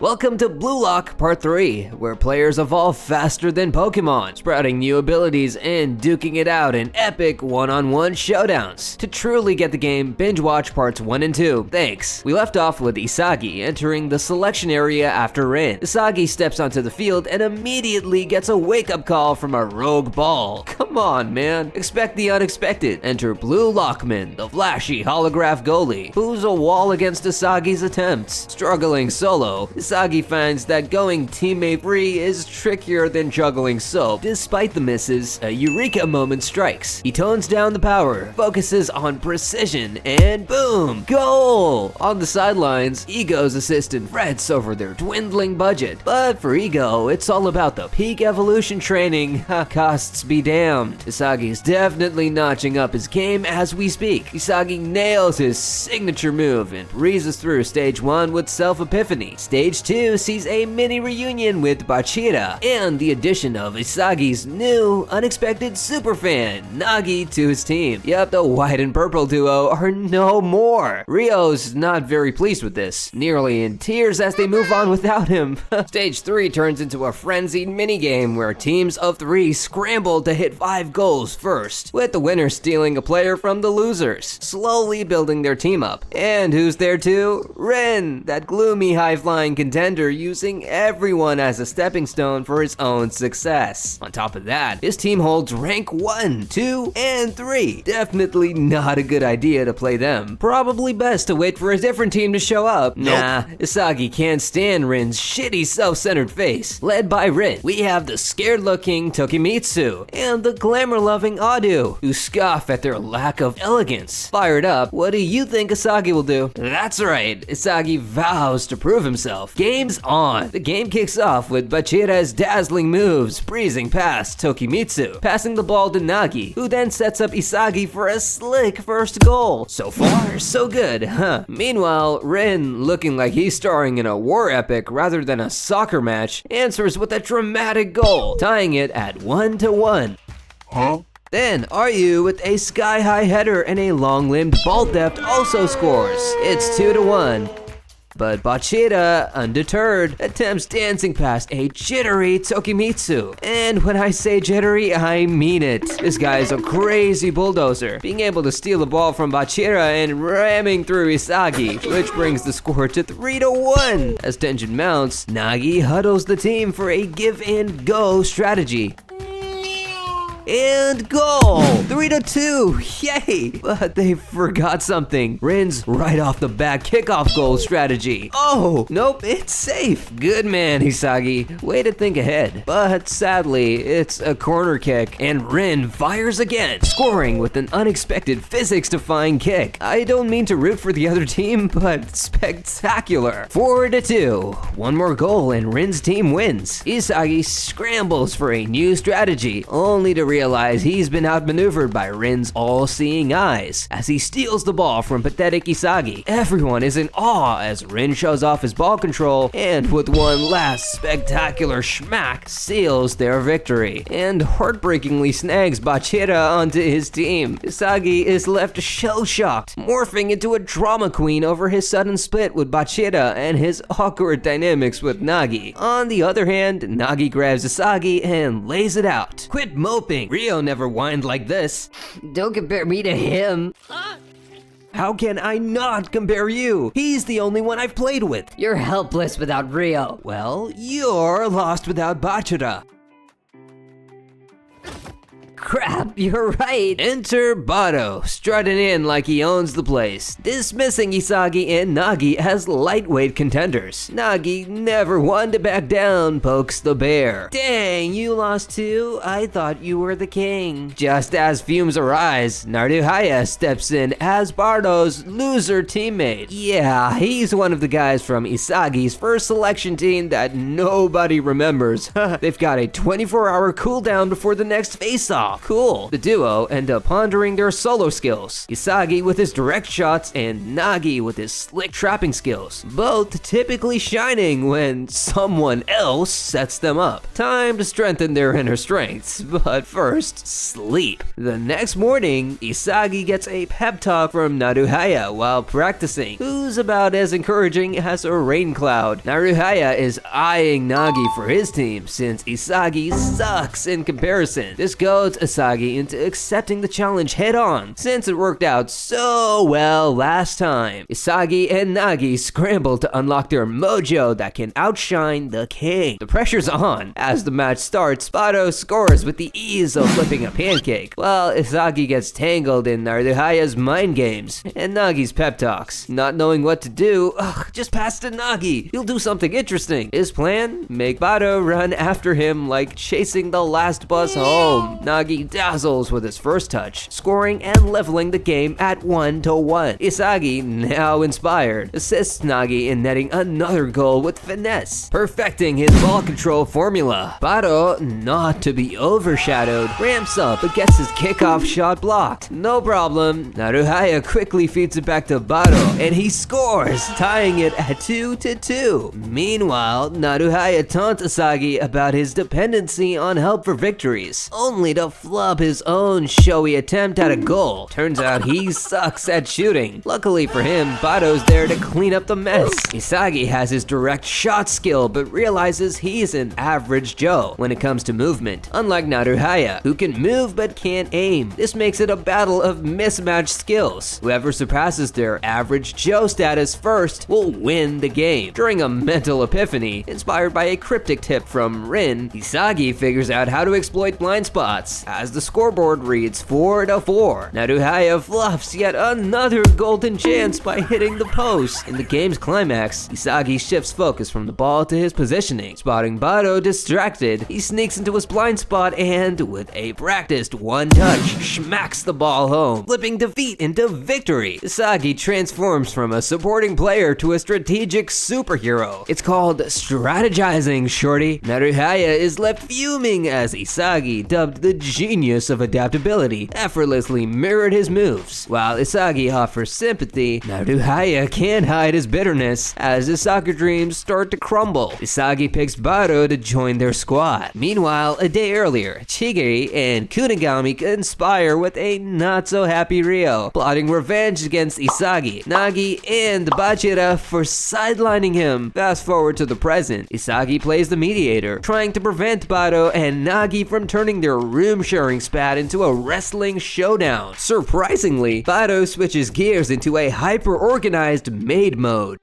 Welcome to Bluelock Part 3, where players evolve faster than Pokémon, sprouting new abilities and duking it out in epic one-on-one showdowns. To truly get the game, binge watch Parts 1 and 2. Thanks. We left off with Isagi entering the selection area after Rin. Isagi steps onto the field and immediately gets a wake-up call from a rogue ball. Come on, man. Expect the unexpected. Enter Blue Lockman, the flashy holograph goalie, who's a wall against Isagi's attempts. Struggling solo, Isagi finds that going teammate free is trickier than juggling soap. Despite the misses, a eureka moment strikes. He tones down the power, focuses on precision, and boom! Goal! On the sidelines, Ego's assistant frets over their dwindling budget. But for Ego, it's all about the peak evolution training. Costs be damned. Isagi's definitely notching up his game as we speak. Isagi nails his signature move and breezes through stage 1 with self-epiphany. Stage 2 sees a mini reunion with Bachira and the addition of Isagi's new, unexpected superfan, Nagi, to his team. Yep, the white and purple duo are no more. Rio's not very pleased with this, nearly in tears as they move on without him. Stage 3 turns into a frenzied minigame where teams of 3 scramble to hit 5 goals first, with the winners stealing a player from the losers, slowly building their team up. And who's there too? Rin, that gloomy high-flying contender using everyone as a stepping stone for his own success. On top of that, his team holds rank 1, 2, and 3. Definitely not a good idea to play them. Probably best to wait for a different team to show up. Nope. Nah, Isagi can't stand Rin's shitty self-centered face. Led by Rin, we have the scared-looking Tokimitsu and the glamour-loving Adu, who scoff at their lack of elegance. Fired up, what do you think Isagi will do? That's right, Isagi vows to prove himself. Game's on. The game kicks off with Bachira's dazzling moves, breezing past Tokimitsu, passing the ball to Nagi, who then sets up Isagi for a slick first goal. So far, so good, huh? Meanwhile, Rin, looking like he's starring in a war epic rather than a soccer match, answers with a dramatic goal, tying it at 1-1. Huh? Then Ryu, with a sky-high header and a long-limbed ball theft, also scores. It's 2-1. But Bachira, undeterred, attempts dancing past a jittery Tokimitsu. And when I say jittery, I mean it. This guy is a crazy bulldozer, being able to steal the ball from Bachira and ramming through Isagi, which brings the score to 3-1. As tension mounts, Nagi huddles the team for a give-and-go strategy. And goal! 3-2, yay! But they forgot something. Rin's right off the bat kickoff goal strategy. Oh, nope, it's safe. Good man, Isagi. Way to think ahead. But sadly, it's a corner kick, and Rin fires again, scoring with an unexpected physics-defying kick. I don't mean to root for the other team, but spectacular. 4-2. One more goal and Rin's team wins. Isagi scrambles for a new strategy, only to realize he's been outmaneuvered by Rin's all-seeing eyes as he steals the ball from pathetic Isagi. Everyone is in awe as Rin shows off his ball control and with one last spectacular schmack seals their victory and heartbreakingly snags Bachira onto his team. Isagi is left shell-shocked, morphing into a drama queen over his sudden split with Bachira and his awkward dynamics with Nagi. On the other hand, Nagi grabs Isagi and lays it out. Quit moping. Rio never whined like this. Don't compare me to him. How can I not compare you? He's the only one I've played with. You're helpless without Rio. Well, you're lost without Bachira. Crap, you're right. Enter Bato, strutting in like he owns the place, dismissing Isagi and Nagi as lightweight contenders. Nagi, never one to back down, pokes the bear. Dang, you lost too? I thought you were the king. Just as fumes arise, Narduhaya steps in as Bardo's loser teammate. Yeah, he's one of the guys from Isagi's first selection team that nobody remembers. They've got a 24-hour cooldown before the next face-off. off. Cool. The duo end up pondering their solo skills. Isagi with his direct shots and Nagi with his slick trapping skills, both typically shining when someone else sets them up. Time to strengthen their inner strengths, but first, sleep. The next morning, Isagi gets a pep talk from Naruhaya while practicing, who's about as encouraging as a rain cloud. Naruhaya is eyeing Nagi for his team since Isagi sucks in comparison. This goads Isagi into accepting the challenge head on, since it worked out so well last time. Isagi and Nagi scramble to unlock their mojo that can outshine the king. The pressure's on. As the match starts, Bato scores with the ease of flipping a pancake, while Isagi gets tangled in Naruhaya's mind games and Nagi's pep talks. Not knowing what to do, just pass to Nagi. He'll do something interesting. His plan? Make Bato run after him like chasing the last bus home. Nagi dazzles with his first touch, scoring and leveling the game at 1-1. Isagi, now inspired, assists Nagi in netting another goal with finesse, perfecting his ball control formula. Bato, not to be overshadowed, ramps up but gets his kickoff shot blocked. No problem. Naruhaya quickly feeds it back to Bato and he scores, tying it at 2-2. Meanwhile, Naruhaya taunts Isagi about his dependency on help for victories, only to flub his own showy attempt at a goal. Turns out he sucks at shooting. Luckily for him, Bato's there to clean up the mess. Isagi has his direct shot skill but realizes he's an average Joe when it comes to movement, unlike Naruhaya, who can move but can't aim. This makes it a battle of mismatched skills. Whoever surpasses their average Joe status first will win the game. During a mental epiphany, inspired by a cryptic tip from Rin, Isagi figures out how to exploit blind spots, as the scoreboard reads 4-4. Naruhaya fluffs yet another golden chance by hitting the post. In the game's climax, Isagi shifts focus from the ball to his positioning. Spotting Bato distracted, he sneaks into his blind spot and, with a practiced one touch, smacks the ball home, flipping defeat into victory. Isagi transforms from a supporting player to a strategic superhero. It's called strategizing, shorty. Naruhaya is left fuming as Isagi, dubbed the genius of adaptability, effortlessly mirrored his moves. While Isagi offers sympathy, Naruhaya can't hide his bitterness as his soccer dreams start to crumble. Isagi picks Bato to join their squad. Meanwhile, a day earlier, Chigiri and Kunigami conspire with a not-so-happy Ryo, plotting revenge against Isagi, Nagi, and Bachira for sidelining him. Fast forward to the present, Isagi plays the mediator, trying to prevent Bato and Nagi from turning their room-sharing spat into a wrestling showdown. Surprisingly, Bato switches gears into a hyper-organized maid mode.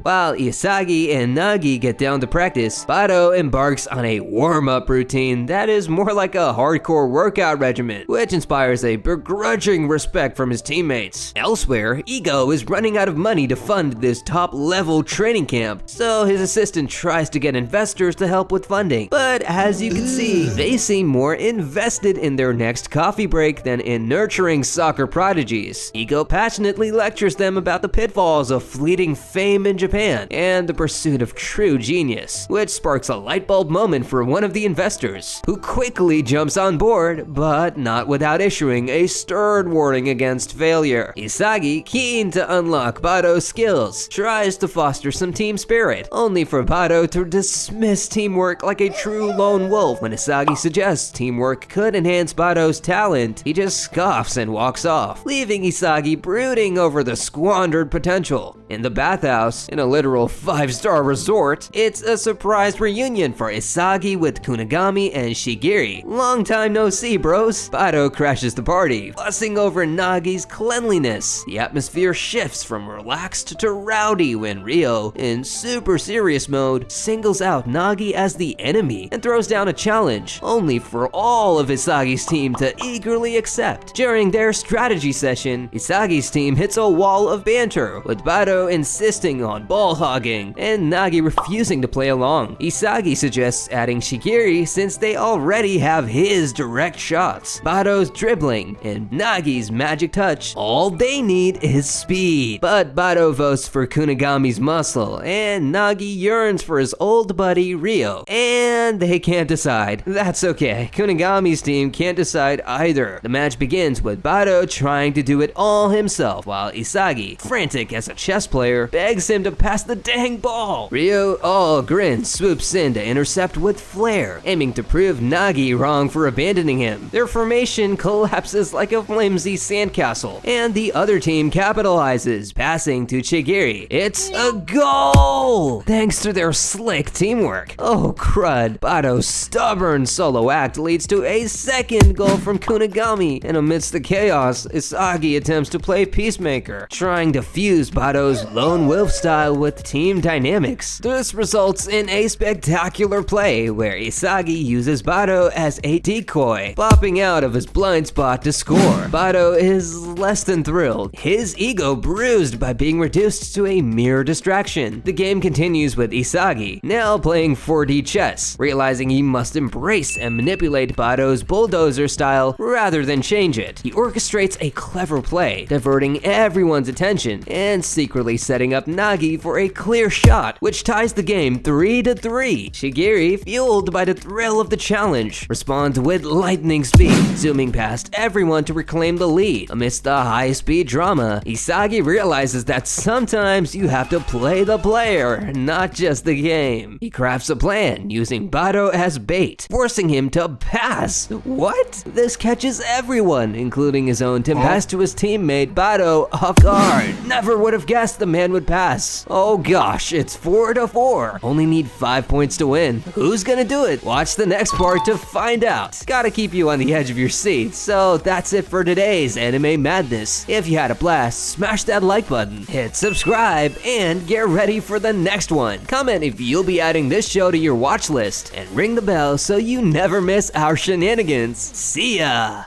While Isagi and Nagi get down to practice, Bato embarks on a warm-up routine that is more like a hardcore workout regimen, which inspires a begrudging respect from his teammates. Elsewhere, Ego is running out of money to fund this top-level training camp, so his assistant tries to get investors to help with funding. But as you can see, they seem more invested in their next coffee break than in nurturing soccer prodigies. Ego passionately lectures them about the pitfalls of fleeting fame in Japan and the pursuit of true genius, which sparks a light bulb moment for one of the investors, who quickly jumps on board, but not without issuing a stern warning against failure. Isagi, keen to unlock Bato's skills, tries to foster some team spirit, only for Bato to dismiss teamwork like a true lone wolf. When Isagi suggests teamwork could enhance Bato's talent, he just scoffs and walks off, leaving Isagi brooding over the squandered potential. In the bathhouse, in a literal 5-star resort, it's a surprise reunion for Isagi with Kunigami and Shigiri. Long time no see, bros. Bato crashes the party, fussing over Nagi's cleanliness. The atmosphere shifts from relaxed to rowdy when Ryo, in super serious mode, singles out Nagi as the enemy and throws down a challenge, only for all of Isagi's team to eagerly accept. During their strategy session, Isagi's team hits a wall of banter, with Bato insisting on ball hogging, and Nagi refusing to play along. Isagi suggests adding Shigiri since they already have his direct shots, Bado's dribbling, and Nagi's magic touch. All they need is speed. But Bado votes for Kunigami's muscle, and Nagi yearns for his old buddy Ryo. And they can't decide. That's okay. Kunigami's team can't decide either. The match begins with Bado trying to do it all himself, while Isagi, frantic as a chess player, begs him to pass the dang ball. Ryo, all grin, swoops in to intercept with flair, aiming to prove Nagi wrong for abandoning him. Their formation collapses like a flimsy sandcastle, and the other team capitalizes, passing to Chigiri. It's a goal! Thanks to their slick teamwork. Oh crud, Bado's stubborn solo act leads to a second goal from Kunigami, and amidst the chaos, Isagi attempts to play peacemaker, trying to fuse Bado's lone wolf style with team dynamics. This results in a spectacular play where Isagi uses Bado as a decoy, popping out of his blind spot to score. Bado is less than thrilled, his ego bruised by being reduced to a mere distraction. The game continues with Isagi, now playing 4D chess, realizing he must embrace and manipulate Bado's bulldozer style rather than change it. He orchestrates a clever play, diverting everyone's attention and secretly setting up Nagi for a clear shot, which ties the game 3-3. Shigiri, fueled by the thrill of the challenge, responds with lightning speed, zooming past everyone to reclaim the lead. Amidst the high-speed drama, Isagi realizes that sometimes you have to play the player, not just the game. He crafts a plan using Bado as bait, forcing him to pass. What? This catches everyone, including his own tempestuous teammate Bado, off guard. Never would have guessed the man would pass. Oh gosh, it's 4-4. Only need 5 points to win. Who's gonna do it? Watch the next part to find out. Gotta keep you on the edge of your seat. So that's it for today's Anime Madness. If you had a blast, smash that like button, hit subscribe, and get ready for the next one. Comment if you'll be adding this show to your watch list, and ring the bell so you never miss our shenanigans. See ya!